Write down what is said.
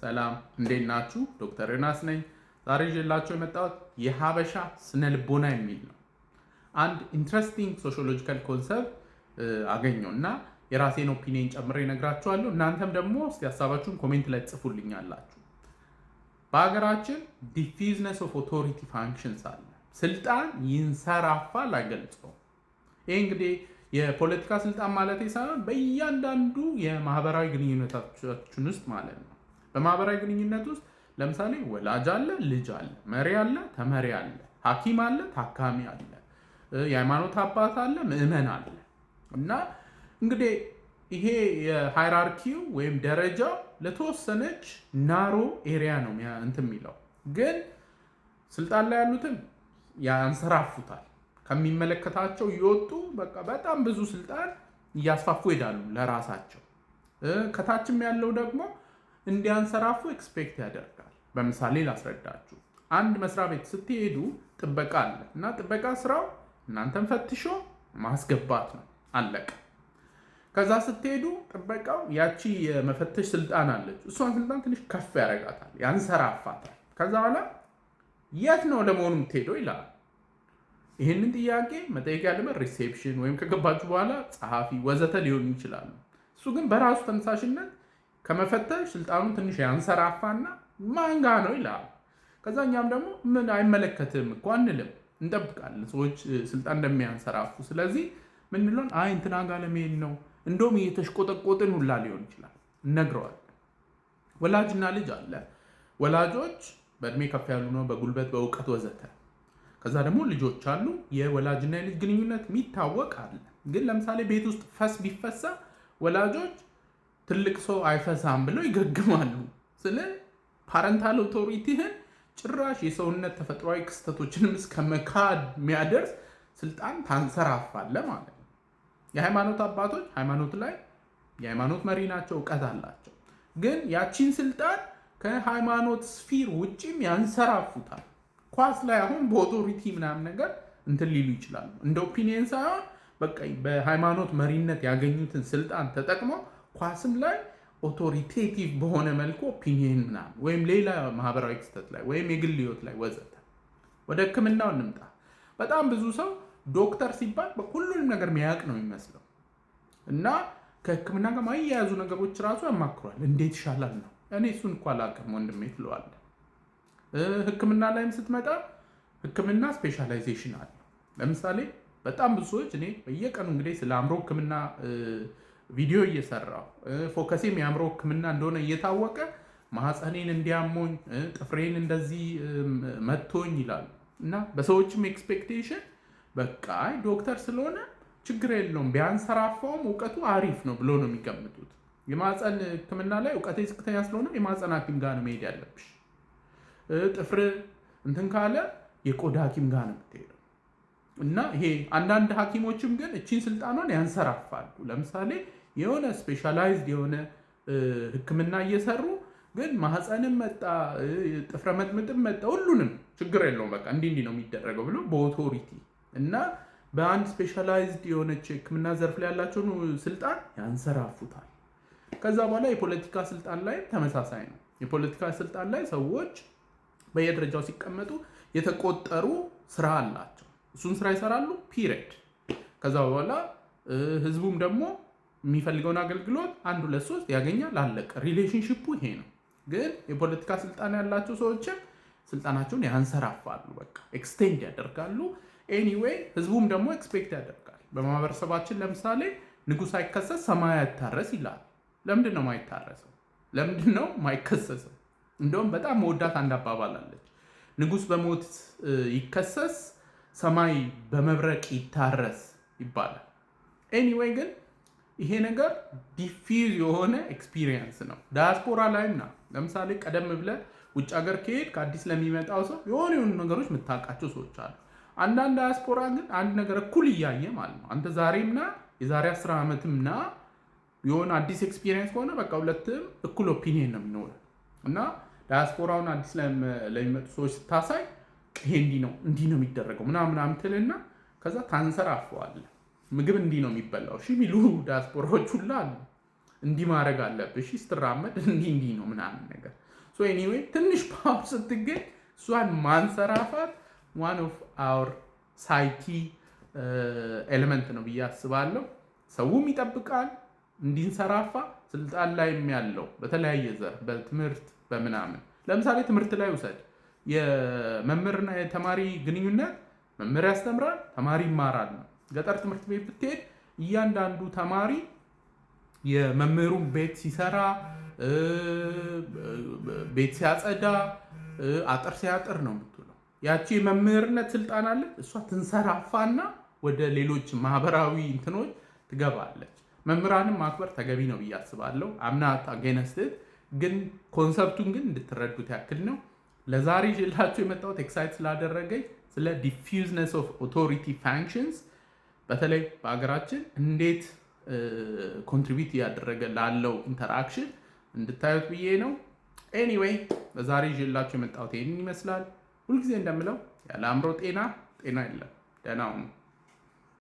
ሰላም እንዴት ናችሁ? ዶክተር ዮናስ ነኝ። ዛሬ ይዤላችሁ የመጣሁት የሀበሻ ስነ ልቦና የሚል ነው። አንድ ኢንትረስቲንግ ሶሺዮሎጂካል ኮንሰፕት አገኘው እና የራሴን ኦፒኒየን ጨምሬ እነግራችኋለሁ። እናንተም ደግሞ እስቲ ሀሳባችሁን ኮሜንት ላይ ጽፉልኛላችሁ። በሀገራችን ዲፊዝነስ ኦፍ ኦቶሪቲ ፋንክሽንስ አለ። ስልጣን ይንሰራፋል አይገልጸውም። ይህ እንግዲህ የፖለቲካ ስልጣን ማለት ሳይሆን በእያንዳንዱ የማህበራዊ ግንኙነታችን ውስጥ ማለት ነው። በማህበራዊ ግንኙነት ውስጥ ለምሳሌ ወላጅ አለ፣ ልጅ አለ፣ መሪ አለ፣ ተመሪ አለ፣ ሐኪም አለ፣ ታካሚ አለ፣ የሃይማኖት አባት አለ፣ ምዕመን አለ እና እንግዲህ ይሄ የሃይራርኪው ወይም ደረጃው ለተወሰነች ናሮ ኤሪያ ነው እንትን የሚለው ግን ስልጣን ላይ ያሉትን ያንሰራፉታል። ከሚመለከታቸው እየወጡ በቃ በጣም ብዙ ስልጣን እያስፋፉ ይሄዳሉ ለራሳቸው። ከታችም ያለው ደግሞ እንዲያንሰራፉ ኤክስፔክት ያደርጋል። በምሳሌ ላስረዳችሁ። አንድ መስሪያ ቤት ስትሄዱ ጥበቃ አለ እና ጥበቃ ስራው እናንተን ፈትሾ ማስገባት ነው፣ አለቀ። ከዛ ስትሄዱ ጥበቃው ያቺ የመፈተሽ ስልጣን አለች፣ እሷን ስልጣን ትንሽ ከፍ ያደርጋታል፣ ያንሰራፋታል። ከዛ በኋላ የት ነው ለመሆኑ የምትሄደው ይላል። ይህንን ጥያቄ መጠየቅ ያለበት ሪሴፕሽን ወይም ከገባችሁ በኋላ ጸሐፊ ወዘተ ሊሆኑ ይችላሉ። እሱ ግን በራሱ ተነሳሽነት ከመፈተሽ ስልጣኑን ትንሽ ያንሰራፋና ማንጋ ነው ይላል። ከዛ እኛም ደግሞ ምን አይመለከትም እኮ አንልም፣ እንጠብቃለን ሰዎች ስልጣን እንደሚያንሰራፉ። ስለዚህ ምንለን አይ እንትና ጋር ለመሄድ ነው፣ እንደውም እየተሽቆጠቆጥን ሁላ ሊሆን ይችላል እነግረዋለን። ወላጅና ልጅ አለ። ወላጆች በእድሜ ከፍ ያሉ ነው፣ በጉልበት በእውቀት ወዘተ። ከዛ ደግሞ ልጆች አሉ። የወላጅና የልጅ ግንኙነት የሚታወቅ አለ። ግን ለምሳሌ ቤት ውስጥ ፈስ ቢፈሳ ወላጆች ትልቅ ሰው አይፈሳም ብለው ይገግማሉ። ስለ ፓረንታል ኦቶሪቲህን ጭራሽ የሰውነት ተፈጥሯዊ ክስተቶችንም እስከ መካድ የሚያደርስ ስልጣን ታንሰራፋለ ማለት ነው። የሃይማኖት አባቶች ሃይማኖት ላይ የሃይማኖት መሪ ናቸው፣ እውቀት አላቸው። ግን ያቺን ስልጣን ከሃይማኖት ስፊር ውጭም ያንሰራፉታል። ኳስ ላይ አሁን በኦቶሪቲ ምናምን ነገር እንትን ሊሉ ይችላሉ። እንደ ኦፒኒየን ሳይሆን በቃ በሃይማኖት መሪነት ያገኙትን ስልጣን ተጠቅመው ኳስም ላይ ኦቶሪቴቲቭ በሆነ መልኩ ኦፒኒየን ምናምን ወይም ሌላ ማህበራዊ ክስተት ላይ ወይም የግል ህይወት ላይ ወዘተ። ወደ ህክምናው እንምጣ። በጣም ብዙ ሰው ዶክተር ሲባል ሁሉንም ነገር የሚያውቅ ነው የሚመስለው እና ከህክምና ጋር ማያያዙ ነገሮች ራሱ ያማክሯል። እንዴት ይሻላል ነው። እኔ እሱን እኮ አላውቅም ወንድሜ ትለዋለህ። ህክምና ላይም ስትመጣ ህክምና ስፔሻላይዜሽን አለ። ለምሳሌ በጣም ብዙ ሰዎች እኔ በየቀኑ እንግዲህ ስለ አእምሮ ህክምና ቪዲዮ እየሰራው ፎከሴም የአእምሮ ህክምና እንደሆነ እየታወቀ ማህፀኔን እንዲያሞኝ ጥፍሬን እንደዚህ መቶኝ ይላሉ እና በሰዎችም ኤክስፔክቴሽን በቃ ዶክተር ስለሆነ ችግር የለውም ቢያንሰራፋውም እውቀቱ አሪፍ ነው ብሎ ነው የሚገምቱት። የማህፀን ህክምና ላይ እውቀቴ ዝቅተኛ ስለሆነ የማህፀን ሐኪም ጋር ነው መሄድ ያለብሽ። ጥፍር እንትን ካለ የቆዳ ሐኪም ጋር ነው የምትሄደው። እና ይሄ አንዳንድ ሐኪሞችም ግን እቺን ስልጣኗን ያንሰራፋሉ። ለምሳሌ የሆነ ስፔሻላይዝድ የሆነ ህክምና እየሰሩ ግን ማህፀንም መጣ ጥፍረ መጥምጥም መጣ ሁሉንም ችግር የለውም በቃ እንዲህ ነው የሚደረገው ብሎ በኦቶሪቲ እና በአንድ ስፔሻላይዝድ የሆነች ህክምና ዘርፍ ላይ ያላቸውን ስልጣን ያንሰራፉታል። ከዛ በኋላ የፖለቲካ ስልጣን ላይ ተመሳሳይ ነው። የፖለቲካ ስልጣን ላይ ሰዎች በየደረጃው ሲቀመጡ የተቆጠሩ ስራ አላቸው። እሱን ስራ ይሰራሉ ፒሪየድ። ከዛ በኋላ ህዝቡም ደግሞ የሚፈልገውን አገልግሎት 1 2 3 ያገኛል፣ አለቀ። ሪሌሽንሺፑ ይሄ ነው። ግን የፖለቲካ ስልጣን ያላቸው ሰዎችም ስልጣናቸውን ያንሰራፋሉ፣ በቃ ኤክስቴንድ ያደርጋሉ። ኤኒዌይ ህዝቡም ደግሞ ኤክስፔክት ያደርጋል። በማህበረሰባችን ለምሳሌ ንጉሥ አይከሰስ ሰማይ አይታረስ ይላል። ለምንድን ነው ማይታረሰው? ለምንድን ነው ማይከሰሰው? እንደውም በጣም መወዳት አንድ አባባል አለች። ንጉሥ በሞት ይከሰስ ሰማይ በመብረቅ ይታረስ ይባላል። ኤኒዌይ ግን ይሄ ነገር ዲፊዝ የሆነ ኤክስፒሪየንስ ነው። ዳያስፖራ ላይም ነው። ለምሳሌ ቀደም ብለህ ውጭ ሀገር ከሄድ ከአዲስ ለሚመጣው ሰው የሆኑ ነገሮች የምታውቃቸው ሰዎች አሉ። አንዳንድ ዳያስፖራ ግን አንድ ነገር እኩል እያየ ማለት ነው። አንተ ዛሬምና የዛሬ 10 ዓመትምና የሆነ አዲስ ኤክስፒሪየንስ ከሆነ በቃ ሁለትም እኩል ኦፒኒየን ነው የሚኖረው እና ዳያስፖራውን አዲስ ለሚመጡ ሰዎች ስታሳይ ይሄ እንዲህ ነው የሚደረገው ምናምን ትልና ከዛ ታንሰራፈዋለህ። ምግብ እንዲህ ነው የሚበላው እሺ ሚሉ ዳያስፖራዎች ሁላ አሉ። እንዲህ ማድረግ አለብህ እሺ ስትራመድ እንዲህ ነው ምናምን ነገር ኤኒዌይ ትንሽ ፓወር ስትገኝ እሷን ማንሰራፋት ዋን ኦፍ አወር ሳይኪ ኤሌመንት ነው ብዬ አስባለሁ። ሰውም ይጠብቃል እንዲንሰራፋ ስልጣን ላይም ያለው በተለያየ ዘርፍ በትምህርት በምናምን ለምሳሌ ትምህርት ላይ ውሰድ። የመምህርና የተማሪ ግንኙነት መምህር ያስተምራል፣ ተማሪ ይማራል ነው። ገጠር ትምህርት ቤት ብትሄድ እያንዳንዱ ተማሪ የመምህሩን ቤት ሲሰራ፣ ቤት ሲያጸዳ፣ አጥር ሲያጥር ነው የምትውለው። ያቺ የመምህርነት ስልጣን አለ። እሷ ትንሰራፋና ወደ ሌሎች ማህበራዊ እንትኖች ትገባለች። መምህራንም ማክበር ተገቢ ነው ብዬ አስባለሁ። አምናት አገነስትት ግን ኮንሰፕቱን ግን እንድትረዱት ያክል ነው። ለዛሬ ይዤላችሁ የመጣሁት ኤክሳይት ስላደረገኝ ስለ ዲፊውዝነስ ኦፍ ኦቶሪቲ ፋንክሽንስ በተለይ በሀገራችን እንዴት ኮንትሪቢዩት እያደረገ ላለው ኢንተራክሽን እንድታዩት ብዬ ነው። ኤኒዌይ ለዛሬ ይዤላችሁ የመጣሁት ይህንን ይመስላል። ሁልጊዜ እንደምለው ያለ አእምሮ ጤና የለም። ደህና ሁኑ።